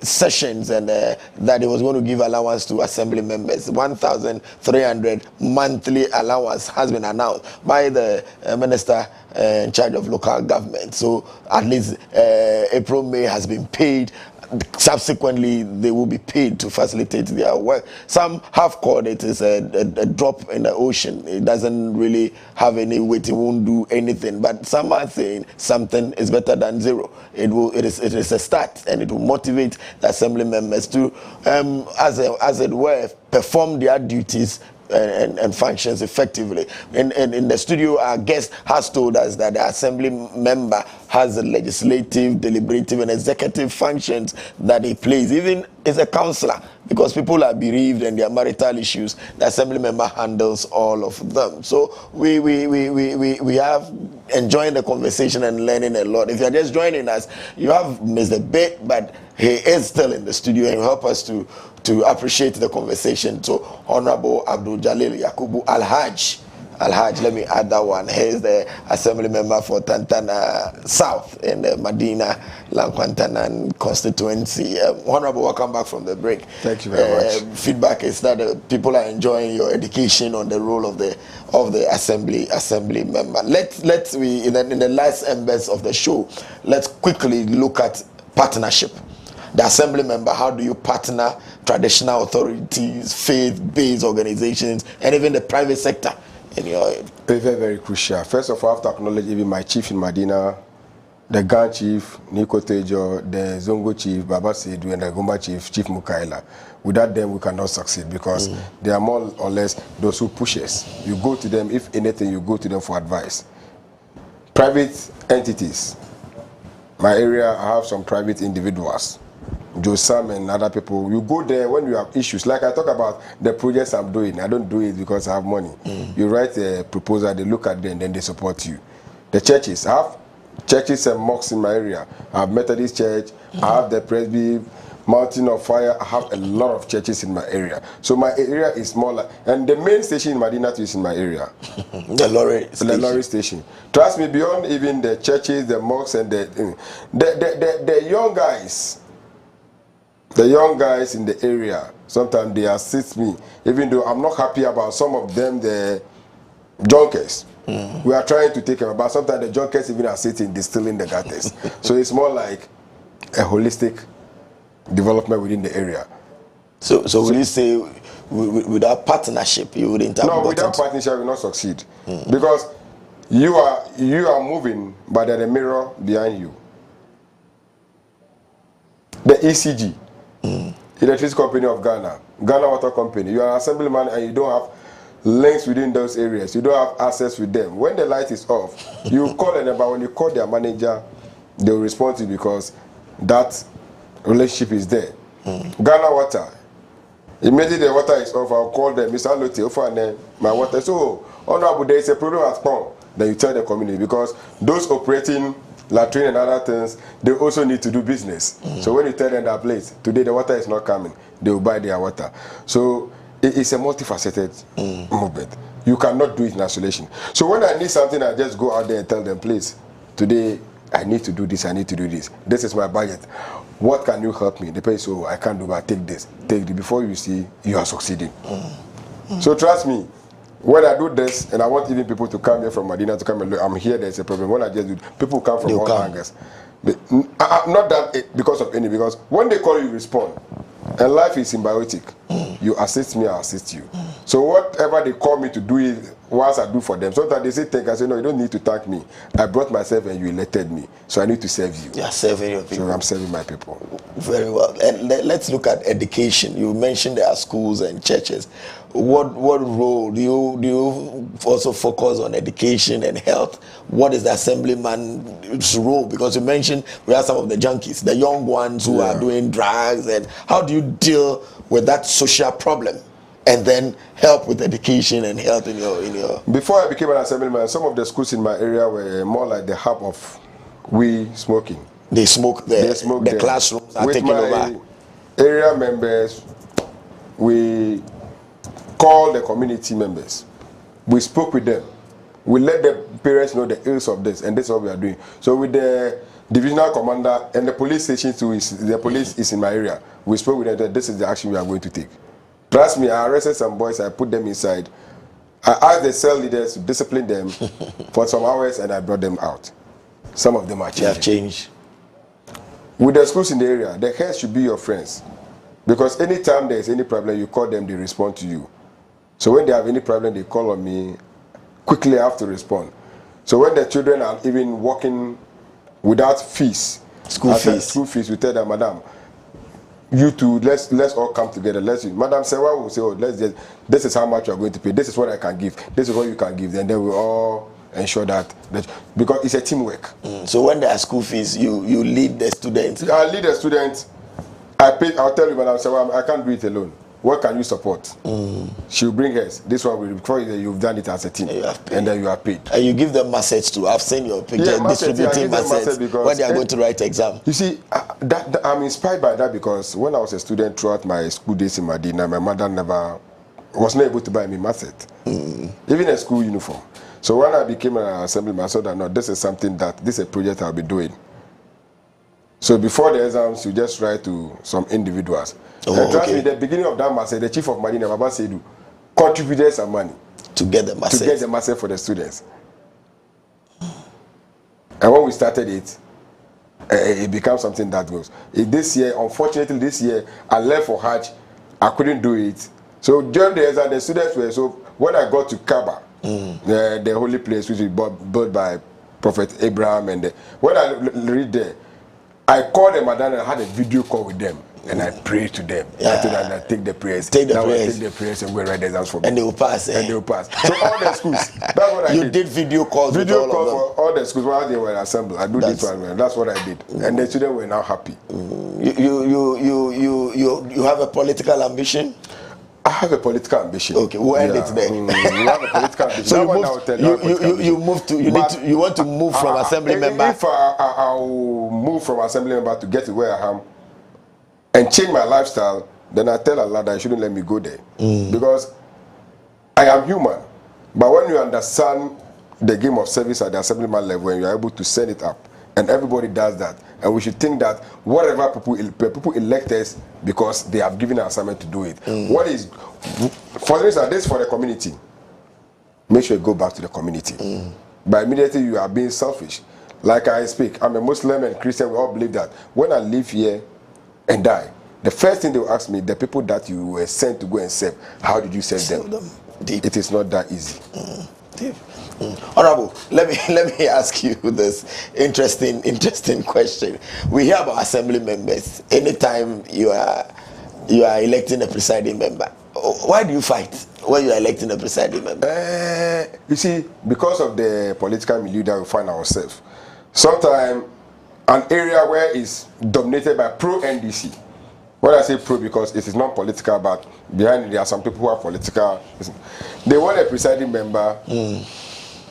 sessions, and that he was going to give allowance to assembly members. 1,300 monthly allowance has been announced by the minister in charge of local government. So at least April, May has been paid. Subsequently, they will be paid to facilitate their work. Some have called it as a drop in the ocean. It doesn't really have any weight. It won't do anything. But some are saying something is better than zero. It is a start, and it will motivate the assembly members to, as it were, perform their duties and functions effectively. In the studio, our guest has told us that the assembly member has a legislative, deliberative, and executive functions that he plays. Even as a counselor, because people are bereaved and their marital issues, the assembly member handles all of them. So we have enjoyed the conversation and learning a lot. If you're just joining us, you have missed a bit, but he is still in the studio and will help us to appreciate the conversation. So Honorable Abdul Jalil Yakubu Al-Hajj Alhaj, let me add that one. He's the assembly member for Tantana South in the Medina Lankwantanan constituency. Honorable, welcome back from the break. Thank you very much. Feedback is that people are enjoying your education on the role of the assembly member. Let's in the last embers of the show, let's quickly look at partnership. The assembly member, how do you partner traditional authorities, faith-based organizations, and even the private sector in your... Very, very crucial. First of all, I have to acknowledge even my chief in Medina, the Gan chief, Nico Tejo, the Zongo chief, Baba Seydou, and the Gomba chief, Chief Mukaila. Without them, we cannot succeed because they are more or less those who push us. You go to them, if anything, you go to them for advice. Private entities. My area, I have some private individuals. Joe Sam and other people, you go there when you have issues. Like I talk about the projects I'm doing. I don't do it because I have money. You write a proposal, they look at them, and then they support you. The churches, I have churches and mosques in my area. I have Methodist Church, I have the Presby, Mountain of Fire. I have a lot of churches in my area. So my area is smaller. And the main station in Medina is in my area. The lorry station. Trust me, beyond even the churches, the mosques, and the young guys. The young guys in the area, sometimes they assist me, even though I'm not happy about some of them, the junkers. We are trying to take them, but sometimes the junkers even assist in distilling the gutters. So it's more like a holistic development within the area. So will you say without partnership, you wouldn't have... No, without partnership, you will not succeed. Because you are moving, but there's a mirror behind you. The ECG. Electricity Company of Ghana, Ghana Water Company. You are an assemblyman and you don't have links within those areas. You don't have access with them. When the light is off, you call them, but when you call their manager, they will respond to you because that relationship is there. Ghana Water. Immediately the water is off, I'll call them, Mr. Lotte, offer my water. So, honorable, there is a problem at home. Then you tell the community because those operating latrine and other things, they also need to do business. So when you tell them that place, today the water is not coming, they will buy their water. So it's a multifaceted movement. You cannot do it in isolation. So when I need something, I just go out there and tell them, please, today I need to do this, I need to do this. This is my budget. What can you help me? The person says, oh, I can't do that, take this. Take it. Before you see, you are succeeding. So trust me, when I do this, and I want even people to come here from Medina to come and look, I'm here, there's a problem. When I just do, people come from all angles. Not that because of any, because when they call you, respond. And life is symbiotic. You assist me, I assist you. So whatever they call me to do it, once I do for them. Sometimes they say thank you. I say, no, you don't need to thank me. I brought myself and you elected me. So I need to serve you. You are serving your people. So I'm serving my people. Very well. And let's look at education. You mentioned there are schools and churches. What role do you also focus on education and health? What is the assemblyman's role? Because you mentioned we have some of the junkies, the young ones who are doing drugs, and how do you deal with that social problem and then help with education and health in your... Before I became an assemblyman, some of the schools in my area were more like the hub of weed smoking. They smoke the classrooms are taking over. Area members, we call the community members. We spoke with them. We let the parents know the ills of this, and this is what we are doing. So with the divisional commander and the police station too, the police is in my area. We spoke with them that this is the action we are going to take. Trust me, I arrested some boys, I put them inside. I asked the cell leaders to discipline them for some hours, and I brought them out. Some of them are changing. They have changed. With the schools in the area, the heads should be your friends. Because anytime there is any problem, you call them, they respond to you. So when they have any problem, they call on me. Quickly I have to respond. So when the children are even walking without fees, school fees, we tell them, madam, you two, let's all come together. Madam Sewa will say, oh, this is how much you are going to pay. This is what I can give. This is what you can give. And then we all ensure that because it's a teamwork. So when there are school fees, you lead the students. I lead the students. I'll tell you, Madam Sewa, I can't do it alone. What can you support? She'll bring hers. This one will, before you've done it as a team, and then you are paid. And you give them message too. I've seen your picture distributing message when they are going to write exam. You see, that I'm inspired by that because when I was a student throughout my school days in Medina, my mother never was not able to buy me matset, even a school uniform. So when I became an assemblyman, I saw that no, this is something this is a project I'll be doing. So before the exams, you just write to some individuals. And trust me, the beginning of that matset, the chief of Marine, Baba Seidu, contributed some money to get the matset. To get the matset for the students. And when we started it, it became something that goes. This year, unfortunately, I left for Hajj. I couldn't do it. So during the exam, the students were so. When I got to Kaaba, the holy place which is built by Prophet Abraham, and when I read there, I called them and I had a video call with them. And I prayed to them. I told them I take the prayers. Take the prayers and go write the exams for me. And they will pass. And they will pass. So all the schools. That's what I did. You did video calls with all of them. For all the schools while they were assembled. I do this one. That's what I did. And the students were now happy. You have a political ambition? I have a political ambition. Okay, we'll end it there. You have a political ambition. So you want to move from assembly member? If I'll move from assembly member to get to where I am and change my lifestyle, then I tell Allah that He shouldn't let me go there. Because I am human. But when you understand the game of service at the assemblyman level, when you are able to send it up, and everybody does that, and we should think that whatever people elect us because they have given an assignment to do it. What is, for instance, this for the community. Make sure you go back to the community. But immediately you are being selfish. Like I speak, I'm a Muslim and Christian. We all believe that when I live here and die, the first thing they will ask me, the people that you were sent to go and serve, how did you serve them? Deep. It is not that easy. Deep. Honorable, let me ask you this interesting question. We hear about assembly members. Anytime you are electing a presiding member, why do you fight when you are electing a presiding member? You see, because of the political milieu that we find ourselves, sometimes an area where it's dominated by pro-NDC. When I say pro, because it is not political, but behind it there are some people who are political. They want a presiding member,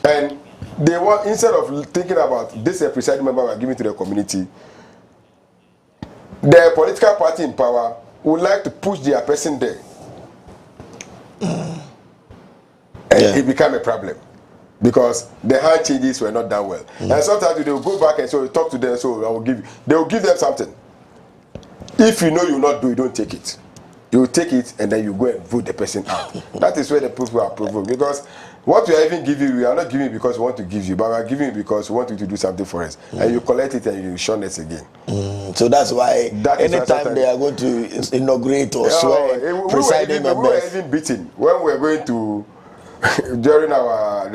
and they want, instead of thinking about this a presiding member we are giving to the community, the political party in power would like to push their person there. And it became a problem. Because the hand changes were not done well. And sometimes they will go back and so talk to them, so I will give you. They will give them something. If you know you will not do it, don't take it. You will take it and then you go and vote the person out. That is where the people are provoked. Because what we are even giving you, we are not giving it because we want to give you, but we are giving it because we want you to do something for us. And you collect it and you shun us again. So that's why anytime they are going to inaugurate or swear presiding members. We were even beaten when we were going to during our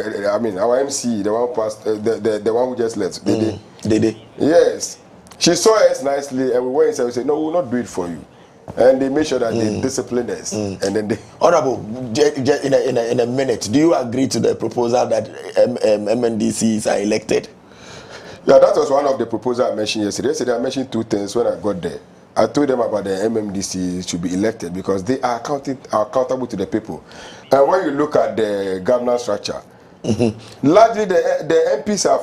MC, the one passed, the one who just left. Dede. Yes. She saw us nicely and we went inside and we said, no, we will not do it for you. And they made sure that they disciplined us. And then they... Honorable, in a minute, do you agree to the proposal that MNDCs are elected? Yeah, that was one of the proposals I mentioned yesterday. Yesterday I mentioned two things when I got there. I told them about the MMDC should be elected because they are accountable to the people. And when you look at the governance structure, largely the MPs are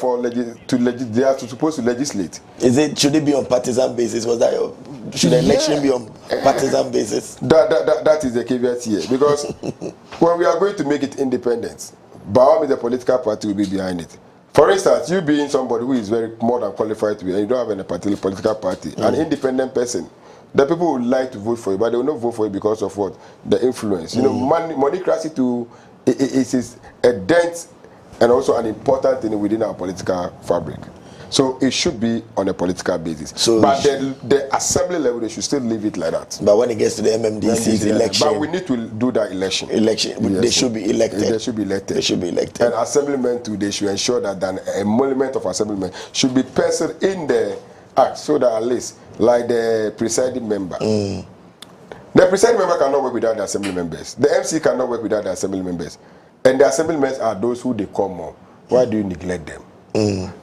they are supposed to legislate. Should it be on partisan basis? Should the election be on partisan basis? That is the caveat here. Because when we are going to make it independent, by all means the political party will be behind it. For instance, you being somebody who is very more than qualified to be, and you don't have any political party, an independent person, the people would like to vote for you, but they will not vote for you because of what? The influence. You know, moneycracy is a dent and also an important thing within our political fabric. So it should be on a political basis. But the assembly level, they should still leave it like that. But when it gets to the MMDC's election... But we need to do that election. Yes, they should be elected. They should be elected. They should be elected. And assemblymen too, they should ensure that an emolument of assemblymen should be penciled in the act so that at least, like the presiding member, the presiding member cannot work without the assembly members. The MC cannot work without the assembly members. And the assembly members are those who they come on. Why do you neglect them?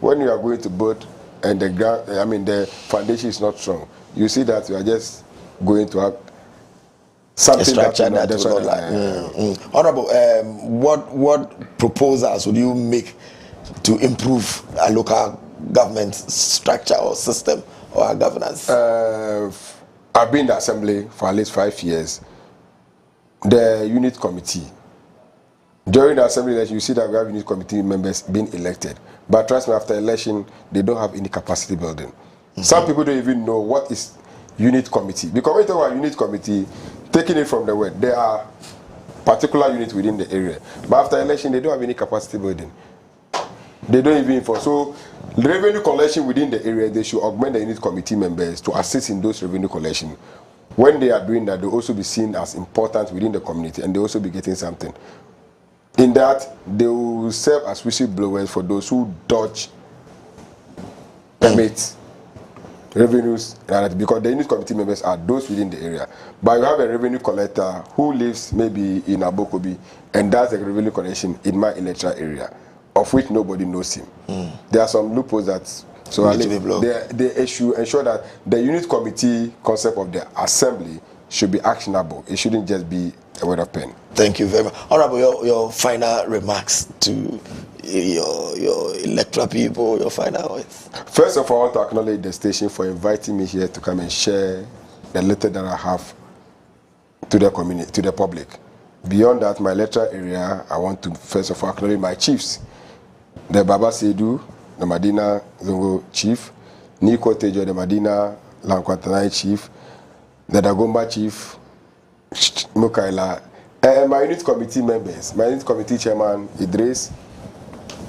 When you are going to build and the foundation is not strong, you see that you are just going to have something structure that will not Honorable, what proposals would you make to improve a local government structure or system or our governance? I've been in the assembly for at least 5 years. the unit committee. During the assembly election, you see that we have unit committee members being elected. But trust me, after election, they don't have any capacity building. Some people don't even know what is unit committee. Because when you talk about unit committee, taking it from the word, there are particular units within the area. But after election, they don't have any capacity building. They don't even enforce. So revenue collection within the area, they should augment the unit committee members to assist in those revenue collection. When they are doing that, they'll also be seen as important within the community, and they'll also be getting something. In that, they will serve as whistleblowers for those who dodge permits, revenues, because the unit committee members are those within the area. But you have a revenue collector who lives maybe in Abokobi and does the revenue collection in my electoral area, of which nobody knows him. There are some loopholes that they ensure that the unit committee concept of the assembly should be actionable. It shouldn't just be a word of pen. Thank you very much. Honorable, your final remarks to your electoral people, your final words. First of all, I want to acknowledge the station for inviting me here to come and share the little that I have to the community, to the public. Beyond that, my electoral area, I want to first of all acknowledge my chiefs. The Baba Sedu, the Madina Zongo chief, Niko Tejo, the Madina Lankwatanai chief, the Dagomba chief, Mukaila, and my unit committee members, my unit committee chairman Idris,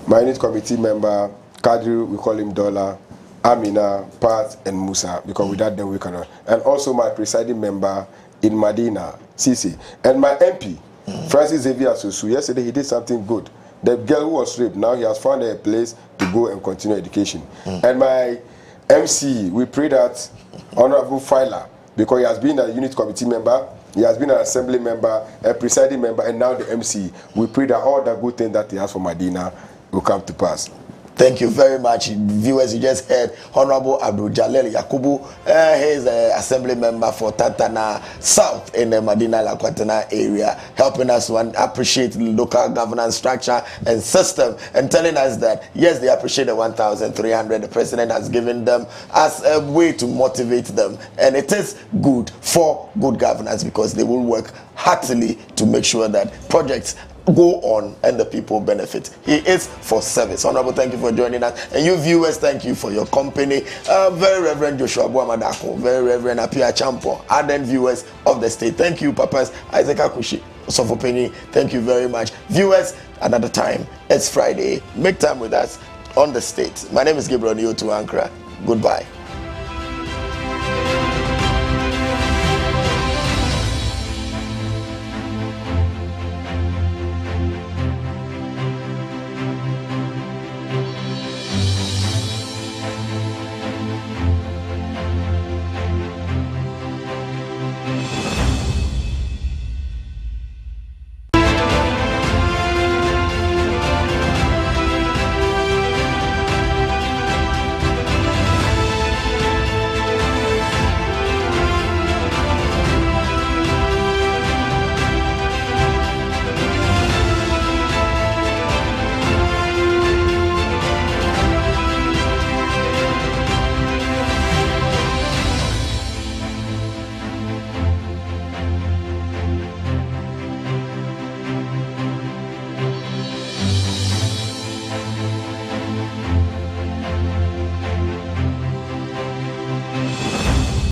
my unit committee member Kadri, we call him Dollar, Amina, Pat, and Musa, because without them we cannot. And also my presiding member in Madina, Sisi, and my MP, Francis Xavier Susu. Yesterday he did something good. The girl who was raped, now he has found a place to go and continue education. And my MC, we pray that Honorable Filer, because he has been a unit committee member, he has been an assembly member, a presiding member, and now the MC. We pray that all the good things that he has for Madina will come to pass. Thank you very much, viewers. You just heard Honorable Abdul Jalil Yakubu. He's an assembly member for Tantana South in the Madina Lakwatana area, helping us to appreciate the local governance structure and system, and telling us that yes, they appreciate the 1,300 the president has given them as a way to motivate them, and it is good for good governance because they will work heartily to make sure that projects go on and the people benefit. He is for service. Honorable, thank you for joining us, and you viewers, thank you for your company. Very Reverend Joshua Buamadako, very Reverend Apia Champo, ardent viewers of the state. Thank you, Papas Isaac Akushi, Sofopeni. Thank you very much, viewers. Another time, it's Friday. Make time with us on the state. My name is Gabriel to Ankrah. Goodbye.